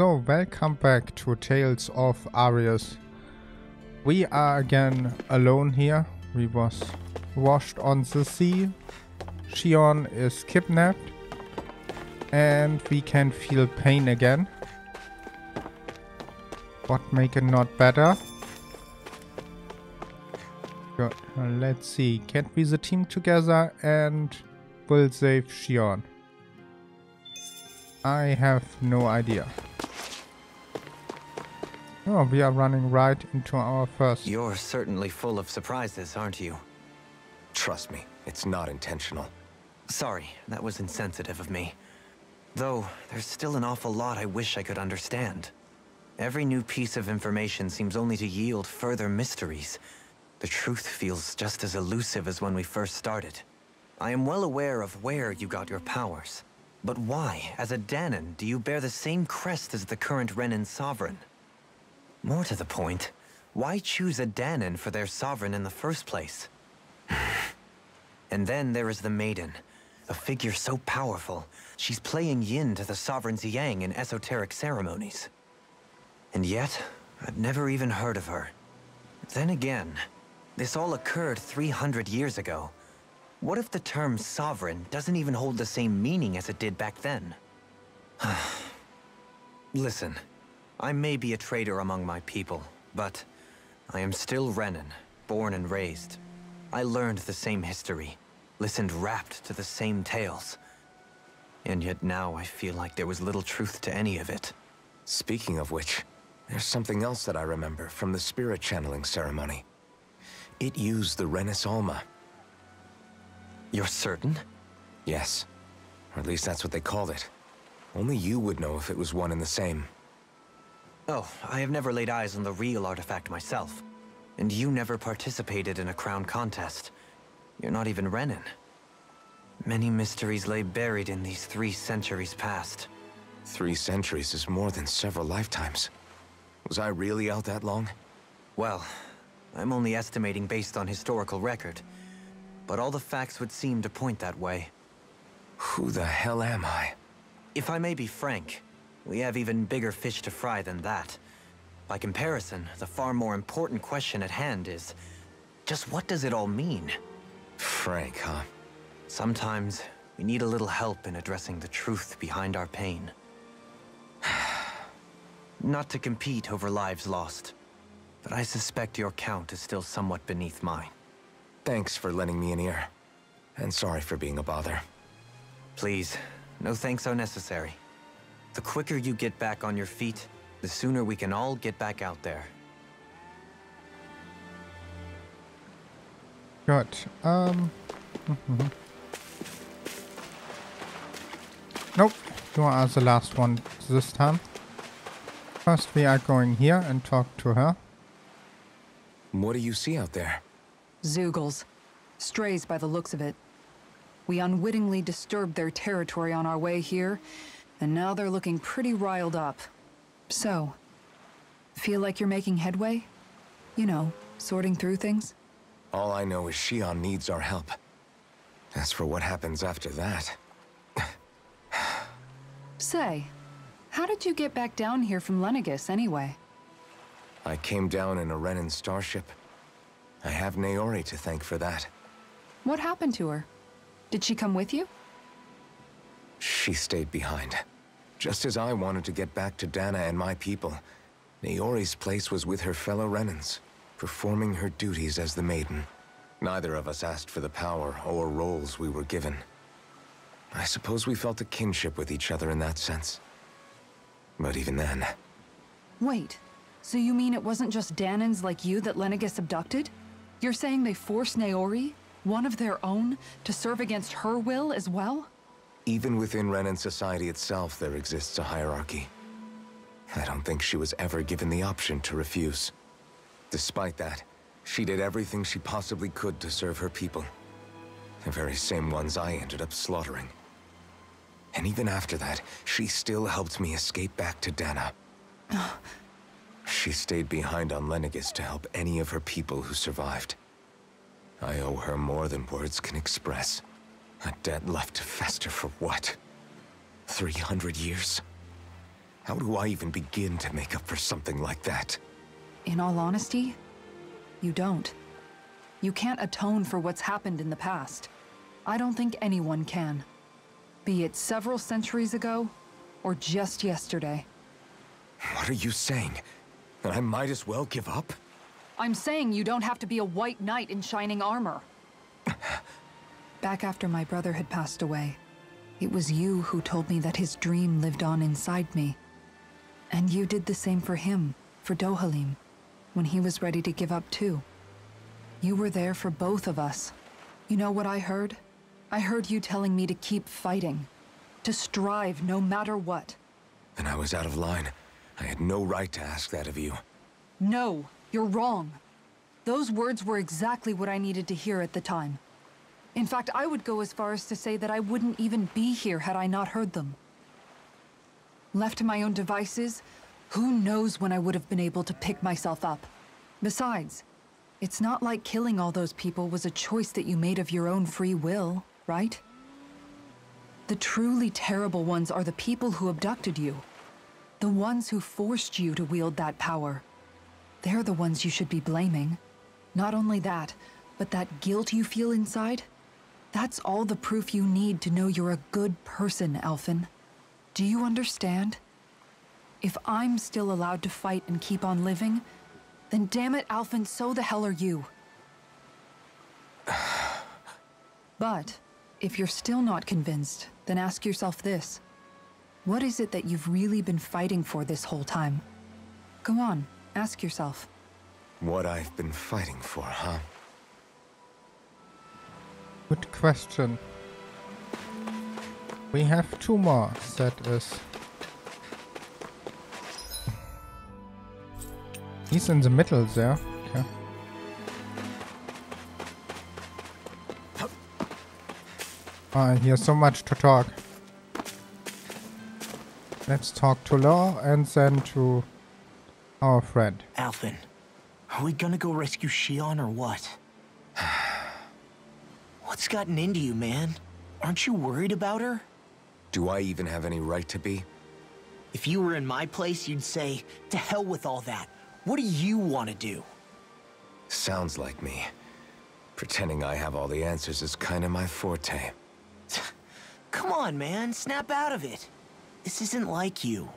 So, welcome back to Tales of Aris. We are again alone here. We was washed on the sea. Shion is kidnapped. And we can feel pain again. What make it not better? Good. Let's see. Get we the team together and will save Shion? I have no idea. Oh, we are running right into our first. You're certainly full of surprises, aren't you? Trust me, it's not intentional. Sorry, that was insensitive of me. Though, there's still an awful lot I wish I could understand. Every new piece of information seems only to yield further mysteries. The truth feels just as elusive as when we first started. I am well aware of where you got your powers. But why, as a Dahnan, do you bear the same crest as the current Renan sovereign? More to the point, why choose a Dahnan for their sovereign in the first place? And then there is the Maiden, a figure so powerful, she's playing yin to the sovereign's yang in esoteric ceremonies. And yet, I've never even heard of her. Then again, this all occurred 300 years ago. What if the term sovereign doesn't even hold the same meaning as it did back then? Listen. I may be a traitor among my people, but I am still Renan, born and raised. I learned the same history, listened rapt to the same tales. And yet now I feel like there was little truth to any of it. Speaking of which, there's something else that I remember from the spirit channeling ceremony. It used the Renis Alma. You're certain? Yes. Or at least that's what they called it. Only you would know if it was one and the same. Oh, I have never laid eyes on the real artifact myself. And you never participated in a crown contest. You're not even Renan. Many mysteries lay buried in these 3 centuries past. 3 centuries is more than several lifetimes. Was I really out that long? Well, I'm only estimating based on historical record. But all the facts would seem to point that way. Who the hell am I? If I may be frank, we have even bigger fish to fry than that. By comparison, the far more important question at hand is, just what does it all mean? Frank, huh? Sometimes, we need a little help in addressing the truth behind our pain. Not to compete over lives lost, but I suspect your count is still somewhat beneath mine. Thanks for lending me an ear. And sorry for being a bother. Please, no thanks are necessary. The quicker you get back on your feet, the sooner we can all get back out there. Good. Nope, you are the last one this time. First we are going here and talk to her. What do you see out there? Zeugles. Strays by the looks of it. We unwittingly disturbed their territory on our way here, and now they're looking pretty riled up. So, feel like you're making headway? You know, sorting through things? All I know is Shion needs our help. As for what happens after that... Say, how did you get back down here from Lenegis anyway? I came down in a Renan starship. I have Naori to thank for that. What happened to her? Did she come with you? She stayed behind. Just as I wanted to get back to Dahna and my people, Naori's place was with her fellow Renans, performing her duties as the Maiden. Neither of us asked for the power or roles we were given. I suppose we felt a kinship with each other in that sense. But even then... Wait, so you mean it wasn't just Dahnans like you that Lenegis abducted? You're saying they forced Naori, one of their own, to serve against her will as well? Even within Renan society itself, there exists a hierarchy. I don't think she was ever given the option to refuse. Despite that, she did everything she possibly could to serve her people. The very same ones I ended up slaughtering. And even after that, she still helped me escape back to Dahna. She stayed behind on Lenegis to help any of her people who survived. I owe her more than words can express. A debt left to fester for what? 300 years? How do I even begin to make up for something like that? In all honesty, you don't. You can't atone for what's happened in the past. I don't think anyone can. Be it several centuries ago, or just yesterday. What are you saying? That I might as well give up? I'm saying you don't have to be a white knight in shining armor. Back after my brother had passed away, it was you who told me that his dream lived on inside me. And you did the same for him, for Dohalim, when he was ready to give up too. You were there for both of us. You know what I heard? I heard you telling me to keep fighting, to strive no matter what. And I was out of line. I had no right to ask that of you. No, you're wrong. Those words were exactly what I needed to hear at the time. In fact, I would go as far as to say that I wouldn't even be here had I not heard them. Left to my own devices, who knows when I would have been able to pick myself up. Besides, it's not like killing all those people was a choice that you made of your own free will, right? The truly terrible ones are the people who abducted you. The ones who forced you to wield that power. They're the ones you should be blaming. Not only that, but that guilt you feel inside, that's all the proof you need to know you're a good person, Alfon. Do you understand? If I'm still allowed to fight and keep on living, then damn it, Alfon, so the hell are you. But if you're still not convinced, then ask yourself this. What is it that you've really been fighting for this whole time? Go on, ask yourself. What I've been fighting for, huh? Good question. We have 2 more. That is... He's in the middle there. Okay. I hear so much to talk. Let's talk to Law and then to our friend. Alfon, are we gonna go rescue Shion or what? What's gotten into you, man? Aren't you worried about her? Do I even have any right to be? If you were in my place, you'd say, to hell with all that. What do you want to do? Sounds like me. Pretending I have all the answers is kind of my forte. Come on, man, snap out of it. This isn't like you.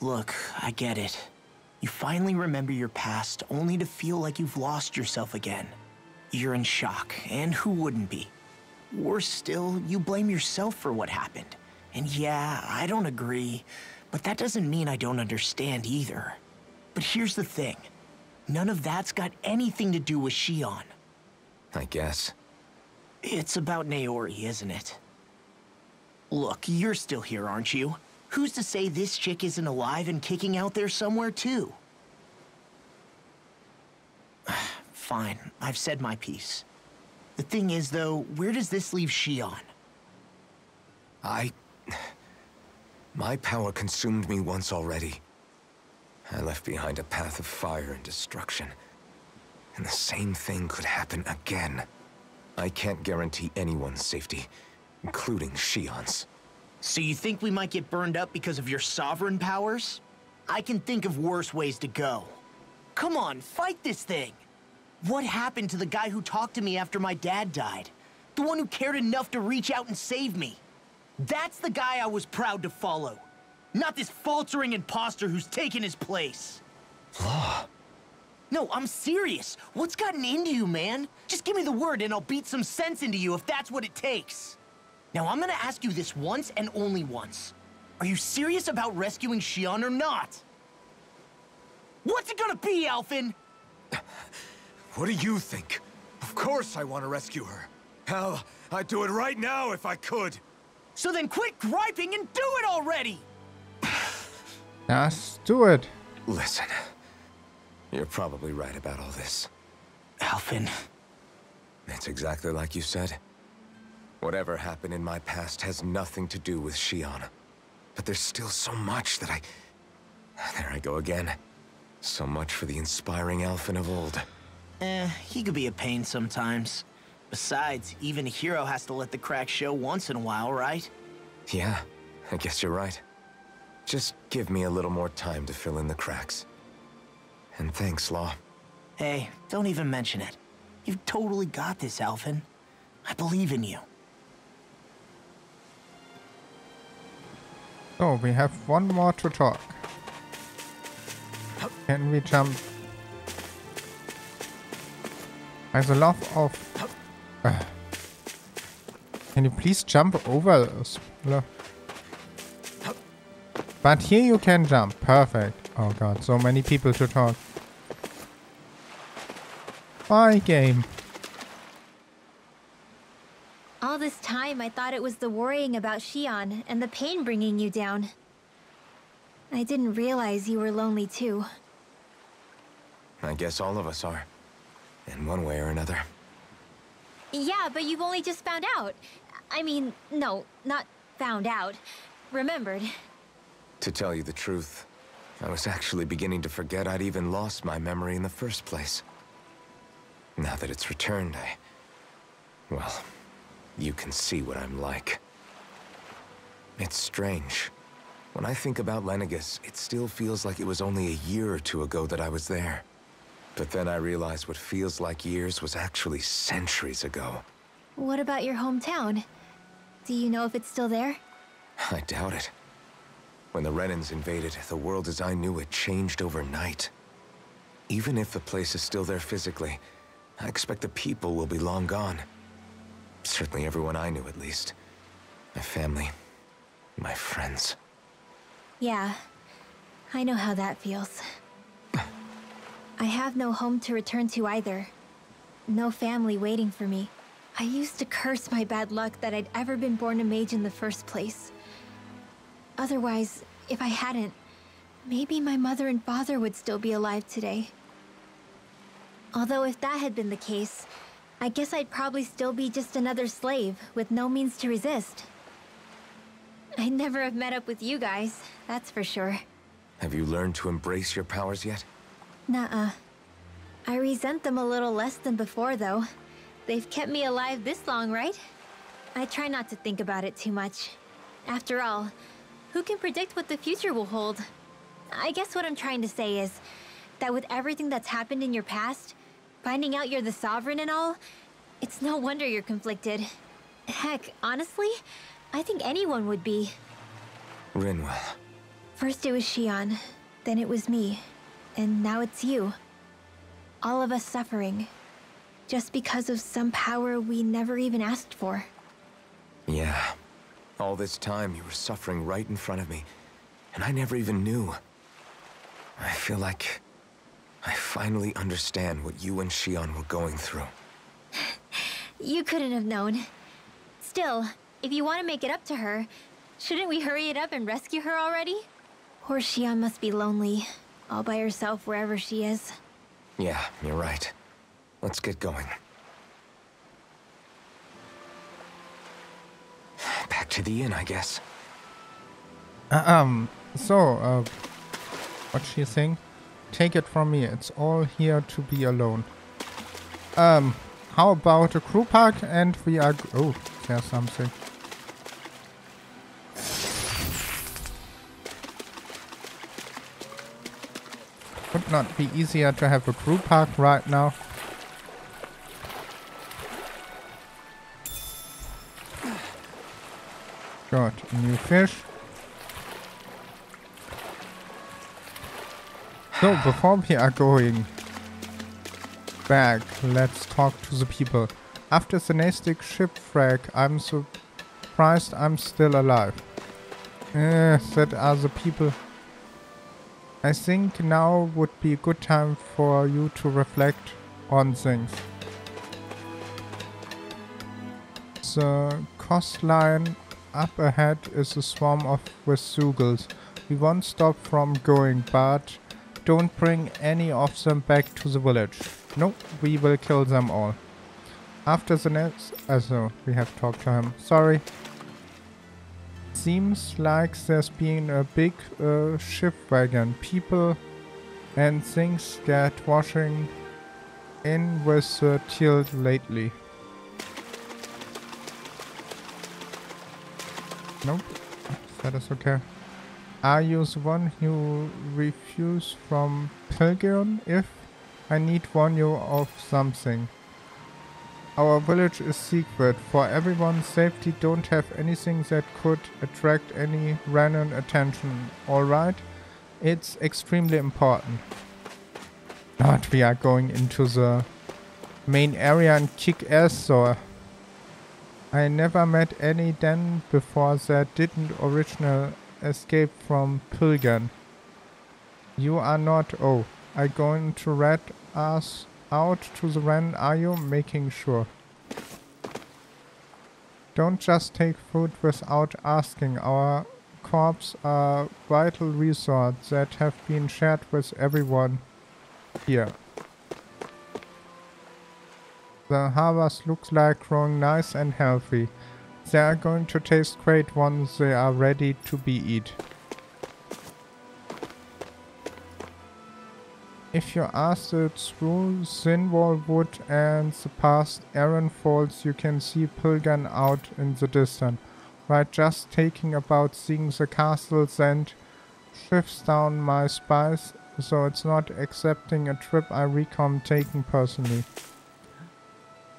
Look, I get it. You finally remember your past, only to feel like you've lost yourself again. You're in shock, and who wouldn't be? Worse still, you blame yourself for what happened. And yeah, I don't agree, but that doesn't mean I don't understand either. But here's the thing. None of that's got anything to do with Shion. I guess. It's about Naori, isn't it? Look, you're still here, aren't you? Who's to say this chick isn't alive and kicking out there somewhere, too? Fine, I've said my piece. The thing is, though, where does this leave Shion? My power consumed me once already. I left behind a path of fire and destruction. And the same thing could happen again. I can't guarantee anyone's safety, including Shion's. So you think we might get burned up because of your sovereign powers? I can think of worse ways to go. Come on, fight this thing! What happened to the guy who talked to me after my dad died? The one who cared enough to reach out and save me? That's the guy I was proud to follow. Not this faltering imposter who's taken his place. Law. No, I'm serious. What's gotten into you, man? Just give me the word and I'll beat some sense into you if that's what it takes. Now, I'm gonna ask you this once and only once. Are you serious about rescuing Shion or not? What's it gonna be, Alfon? What do you think? Of course I want to rescue her. Hell, I'd do it right now if I could. So then quit griping and do it already! Let's do it. Listen, you're probably right about all this. Alfon. It's exactly like you said. Whatever happened in my past has nothing to do with Shion. But there's still so much that There I go again. So much for the inspiring Alfon of old. He could be a pain sometimes. Besides, even a hero has to let the cracks show once in a while, right? Yeah, I guess you're right. Just give me a little more time to fill in the cracks. And thanks, Law. Hey, don't even mention it. You've totally got this, Alfin. I believe in you. So, we have one more to talk. Can we jump? There's a lot of... Can you please jump over this? But here you can jump. Perfect. Oh god, so many people to talk. Bye, game. All this time, I thought it was the worrying about Shion and the pain bringing you down. I didn't realize you were lonely too. I guess all of us are. In one way or another. Yeah, but you've only just found out. I mean, no, not found out. Remembered. To tell you the truth, I was actually beginning to forget I'd even lost my memory in the first place. Now that it's returned, well, you can see what I'm like. It's strange. When I think about Lenegus, it still feels like it was only a year or two ago that I was there. But then I realized what feels like years was actually centuries ago. What about your hometown? Do you know if it's still there? I doubt it. When the Renans invaded, the world as I knew it changed overnight. Even if the place is still there physically, I expect the people will be long gone. Certainly everyone I knew, at least. My family, my friends. Yeah, I know how that feels. I have no home to return to either. No family waiting for me. I used to curse my bad luck that I'd ever been born a mage in the first place. Otherwise, if I hadn't, maybe my mother and father would still be alive today. Although if that had been the case, I guess I'd probably still be just another slave with no means to resist. I'd never have met up with you guys, that's for sure. Have you learned to embrace your powers yet? Nuh-uh. I resent them a little less than before, though. They've kept me alive this long, right? I try not to think about it too much. After all, who can predict what the future will hold? I guess what I'm trying to say is that with everything that's happened in your past, finding out you're the Sovereign and all, it's no wonder you're conflicted. Heck, honestly, I think anyone would be. Rinwell. First it was Shion, then it was me, and now it's you. All of us suffering, just because of some power we never even asked for. Yeah. All this time you were suffering right in front of me, and I never even knew. I feel like I finally understand what you and Shion were going through. You couldn't have known. Still, if you want to make it up to her, shouldn't we hurry it up and rescue her already? Poor Shion must be lonely, all by herself wherever she is. Yeah, you're right. Let's get going. Back to the inn, I guess. What's she saying? Take it from me, it's all here to be alone. How about a crew pack and we are... Oh, there's something. Would not be easier to have a crew pack right now. Good, a new fish. So, before we are going back, let's talk to the people. After the Nastic shipwreck, I'm surprised I'm still alive. That are the people. I think now would be a good time for you to reflect on things. The coastline up ahead is a swarm of Vesugals. We won't stop from going, but don't bring any of them back to the village. No, we will kill them all. After the next... Also, we have talked to him. Sorry. Seems like there's been a big ship wagon. People and things get washing in with the tilt lately. Nope. That is okay. Are you the one who refused from Pilgrim? If I need warn you of something. Our village is secret. For everyone's safety, don't have anything that could attract any random attention. Alright? It's extremely important. But we are going into the main area and kick ass, so I never met any den before that didn't originally escape from Pilgrim. You are not. Oh, are going to rat us out to the Ren, are you? Making sure. Don't just take food without asking. Our corps are vital resources that have been shared with everyone here. The harvest looks like growing nice and healthy. They are going to taste great once they are ready to be eaten. If you ask it through Thinwall Wood and the past Aaron Falls, you can see Pilgrim out in the distance. Right, just thinking about seeing the castle sent shifts down my spice, so it's not accepting a trip I recall taking personally.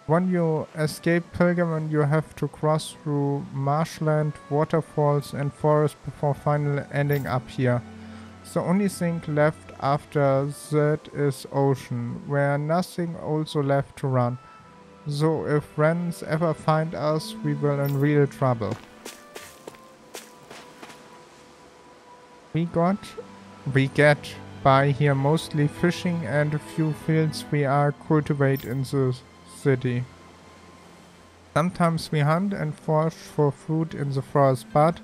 When you escape Pilgrim, you have to cross through marshland, waterfalls and forest before finally ending up here. The only thing left after that is ocean, where nothing also left to run. So if friends ever find us, we will in real trouble. We get by here mostly fishing and a few fields we are cultivate in the city. Sometimes we hunt and forage for food in the forest, but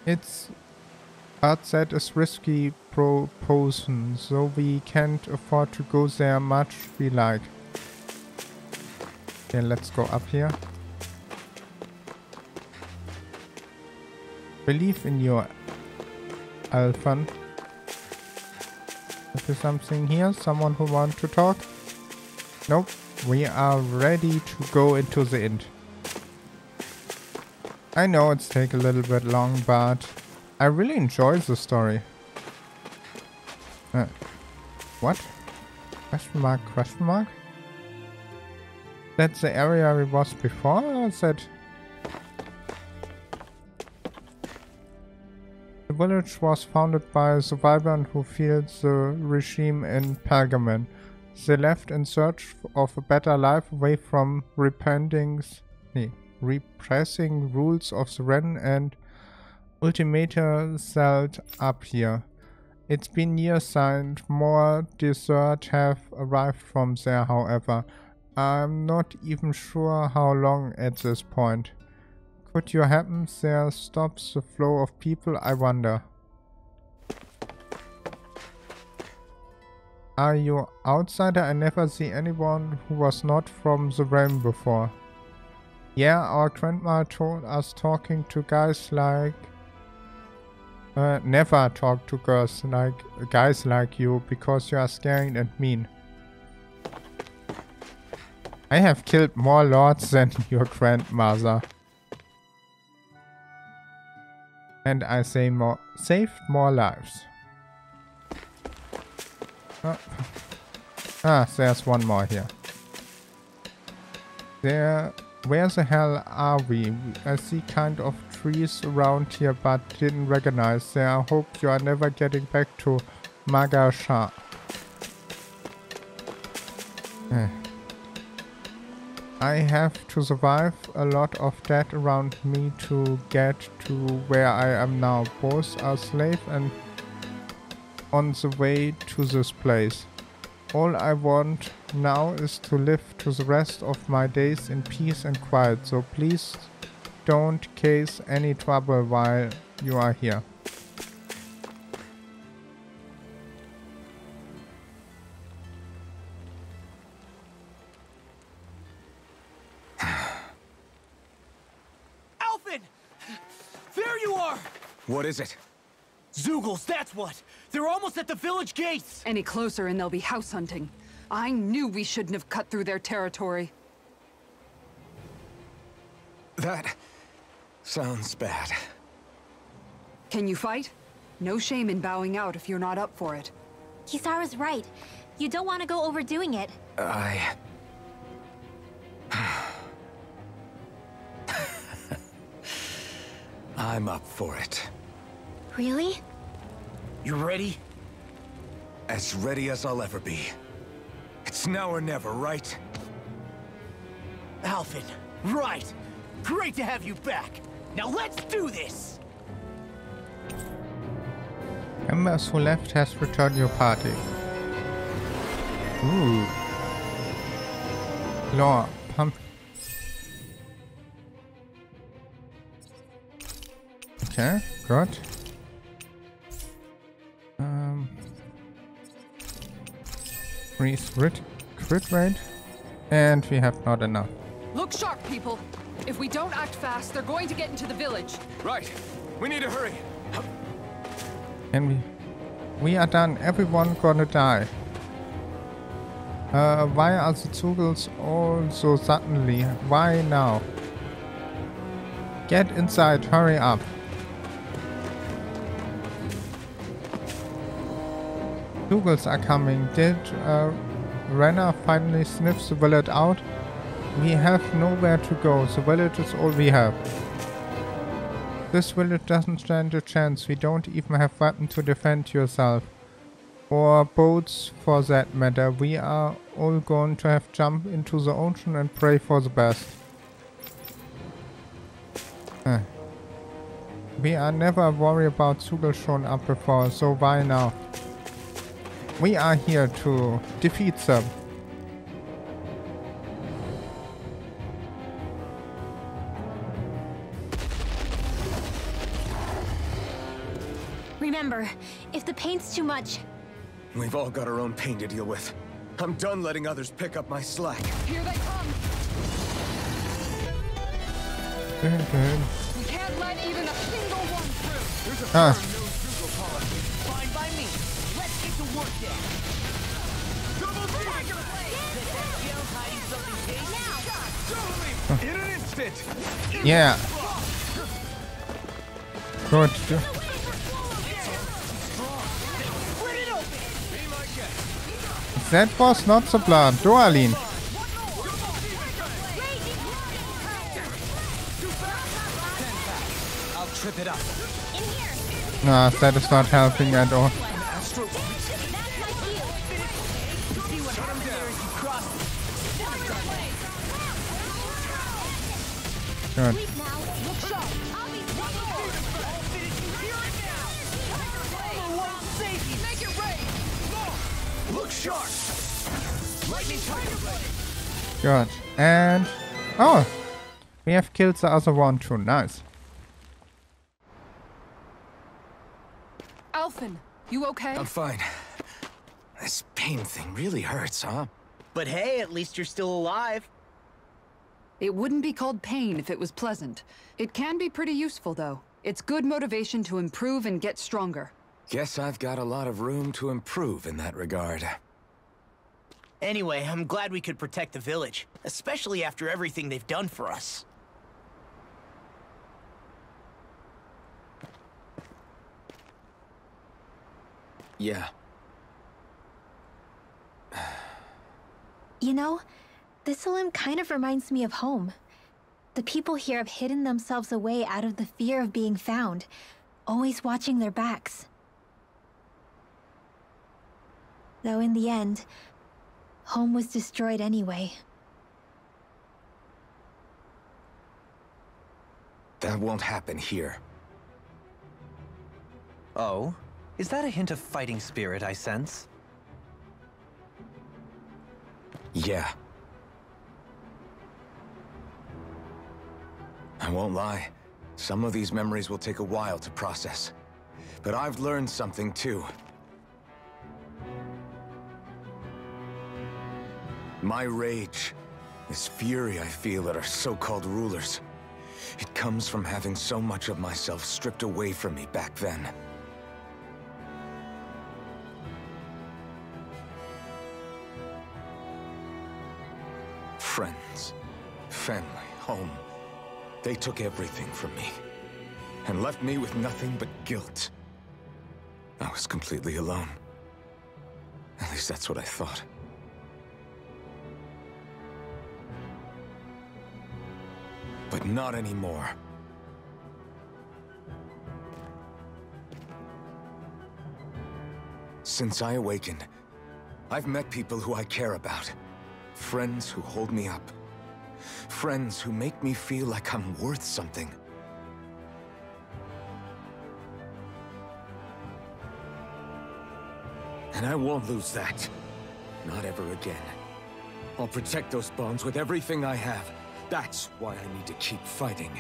that is risky proposition, so we can't afford to go there much we like. Okay, let's go up here. Believe in you, Alfons. Is there something here? Someone who wants to talk? Nope. We are ready to go into the inn. I know it's taken a little bit long, but I really enjoy the story. What? Question mark, question mark? That's the area we was before, or is that... The village was founded by survivors who fled the regime in Pergamon. They left in search of a better life away from repressing rules of the Ren and ultimately settled up here. It's been years since more deserts have arrived from there, however. I'm not even sure how long at this point. Could you happen there stops the flow of people, I wonder? Are you outsider? I never see anyone who was not from the realm before. Yeah, our grandma told us talking to guys like... never talk to girls like guys like you because you are scary and mean. I have killed more lords than your grandmother. And I say saved more lives. There's one more here. Where the hell are we? I see kind of trees around here but didn't recognize them. I hope you are never getting back to Magasha. I have to survive a lot of that around me to get to where I am now. Both are slaves and on the way to this place. All I want now is to live to the rest of my days in peace and quiet, so please don't cause any trouble while you are here. Alfon! There you are! What is it? Zeugles, that's what! They're almost at the village gates! Any closer and they'll be house hunting. I knew we shouldn't have cut through their territory. That sounds bad. Can you fight? No shame in bowing out if you're not up for it. Kisara's right. You don't want to go overdoing it. I'm up for it. Really? You ready? As ready as I'll ever be. It's now or never, right? Alfon, right. Great to have you back. Now let's do this! Members who left has returned your party. Ooh. Law. Pump. Okay, good. Increase crit rate. And we have not enough. Look sharp, people. If we don't act fast, they're going to get into the village. Right. We need to hurry. And we are done. Everyone gonna die. Why are the Zugels all so suddenly? Why now? Get inside, hurry up. Zugels are coming. Did Rena finally sniff the village out? We have nowhere to go. The village is all we have. This village doesn't stand a chance. We don't even have weapons to defend yourself. Or boats for that matter. We are all going to have to jump into the ocean and pray for the best. We are never worried about Zugel showing up before, so why now? We are here to defeat them. Remember, if the pain's too much... We've all got our own pain to deal with. I'm done letting others pick up my slack. Here they come. Good. We can't let even a single one through. There's a firm no-Zugel policy. Fine by me. Let's get to work then. Double beam! Hiding something dangerous. In an instant! Yeah. Good. That was not the plan. Doalin. I'll trip it up. Nah, that is not helping at all. Good. Look sharp. Good. And... oh! We have killed the other one too. Nice. Alfon, you okay? I'm fine. This pain thing really hurts, huh? But hey, at least you're still alive. It wouldn't be called pain if it was pleasant. It can be pretty useful, though. It's good motivation to improve and get stronger. Guess I've got a lot of room to improve in that regard. Anyway, I'm glad we could protect the village, especially after everything they've done for us. Yeah. You know, this limb kind of reminds me of home. The people here have hidden themselves away out of the fear of being found, always watching their backs. Though in the end, home was destroyed anyway. That won't happen here. Oh? Is that a hint of fighting spirit I sense? Yeah. I won't lie. Some of these memories will take a while to process. But I've learned something too. My rage, this fury I feel at our so-called rulers, it comes from having so much of myself stripped away from me back then. Friends, family, home. They took everything from me and left me with nothing but guilt. I was completely alone. At least that's what I thought. But not anymore. Since I awakened, I've met people who I care about. Friends who hold me up. Friends who make me feel like I'm worth something. And I won't lose that. Not ever again. I'll protect those bonds with everything I have. That's why I need to keep fighting.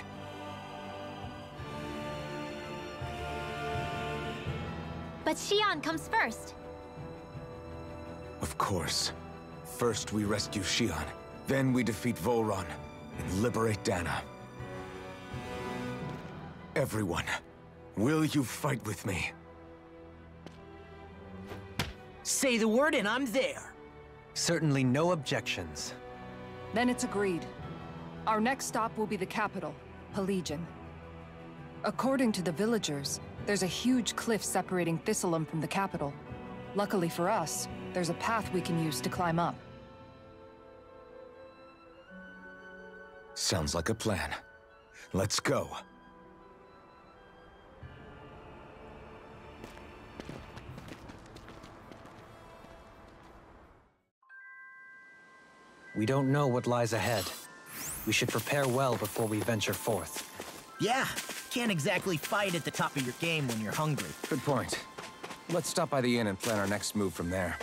But Shion comes first. Of course. First we rescue Shion, then we defeat Volron and liberate Dahna. Everyone, will you fight with me? Say the word and I'm there. Certainly no objections. Then it's agreed. Our next stop will be the capital, Pillaging. According to the villagers, there's a huge cliff separating Thistleum from the capital. Luckily for us, there's a path we can use to climb up. Sounds like a plan. Let's go. We don't know what lies ahead. We should prepare well before we venture forth. Yeah, can't exactly fight at the top of your game when you're hungry. Good point. Let's stop by the inn and plan our next move from there.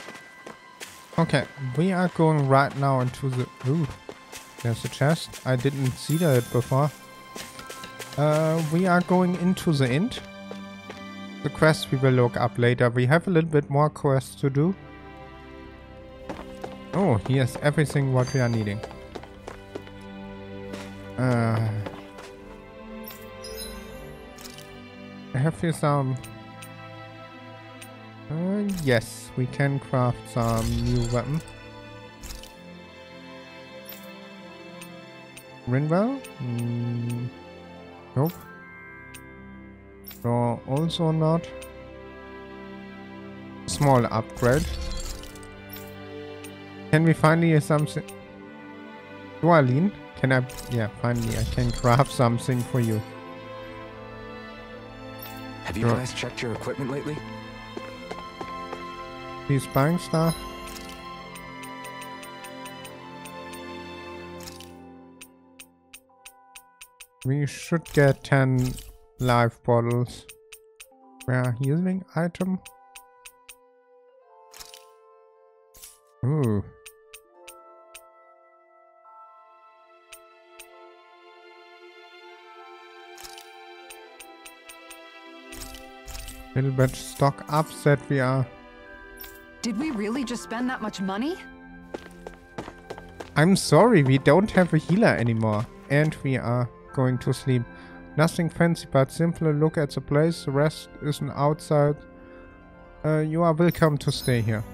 Okay, we are going right now into the... Ooh, there's a chest. I didn't see that before. We are going into the inn. The quest we will look up later. We have a little bit more quests to do. Oh, here's everything what we are needing. Have you some... yes, we can craft some new weapon. Rinwell? Nope. No, also not. Small upgrade. Can we finally get something? Dualin? Can I? Yeah, finally I can craft something for you. Have you guys checked your equipment lately? These buying stuff. We should get 10 life bottles. Where healing item? Ooh. Little bit stock up that we are. Did we really just spend that much money? I'm sorry, we don't have a healer anymore. And we are going to sleep. Nothing fancy, but simply look at the place. The rest is an outside. You are welcome to stay here.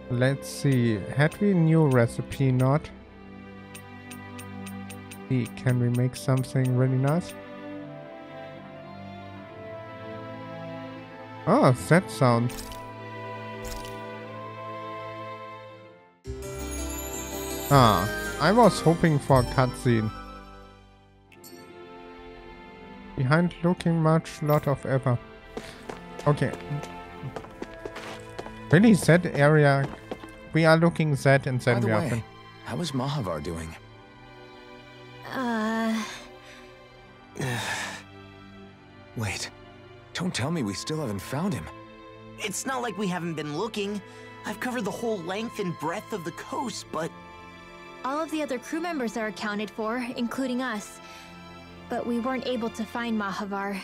Let's see. Had we a new recipe? Not. See, can we make something really nice? Oh, that sound. Ah, I was hoping for a cutscene. Behind looking much, lot of ever. Okay. Really, that area. We are looking that and then we are. How is Mahavar doing? Wait. Don't tell me we still haven't found him. It's not like we haven't been looking. I've covered the whole length and breadth of the coast, but... All of the other crew members are accounted for, including us. But we weren't able to find Mahavar.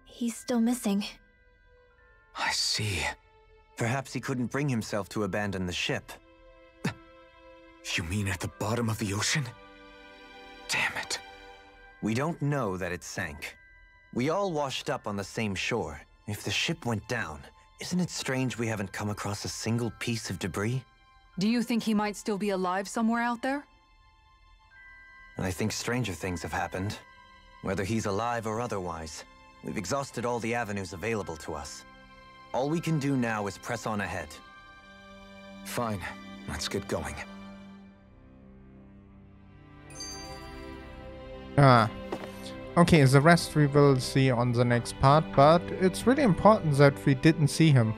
He's still missing. I see. Perhaps he couldn't bring himself to abandon the ship. You mean at the bottom of the ocean? Damn it. We don't know that it sank. We all washed up on the same shore. If the ship went down, isn't it strange we haven't come across a single piece of debris? Do you think he might still be alive somewhere out there? I think stranger things have happened. Whether he's alive or otherwise, We've exhausted all the avenues available to us. All we can do now is press on ahead. Fine. Let's get going. Okay, the rest we will see on the next part, but it's really important that we didn't see him.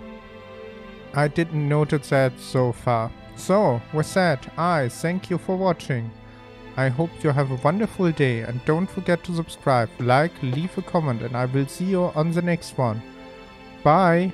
I didn't notice that so far. So, with that, I thank you for watching. I hope you have a wonderful day, and don't forget to subscribe, like, leave a comment, and I will see you on the next one. Bye!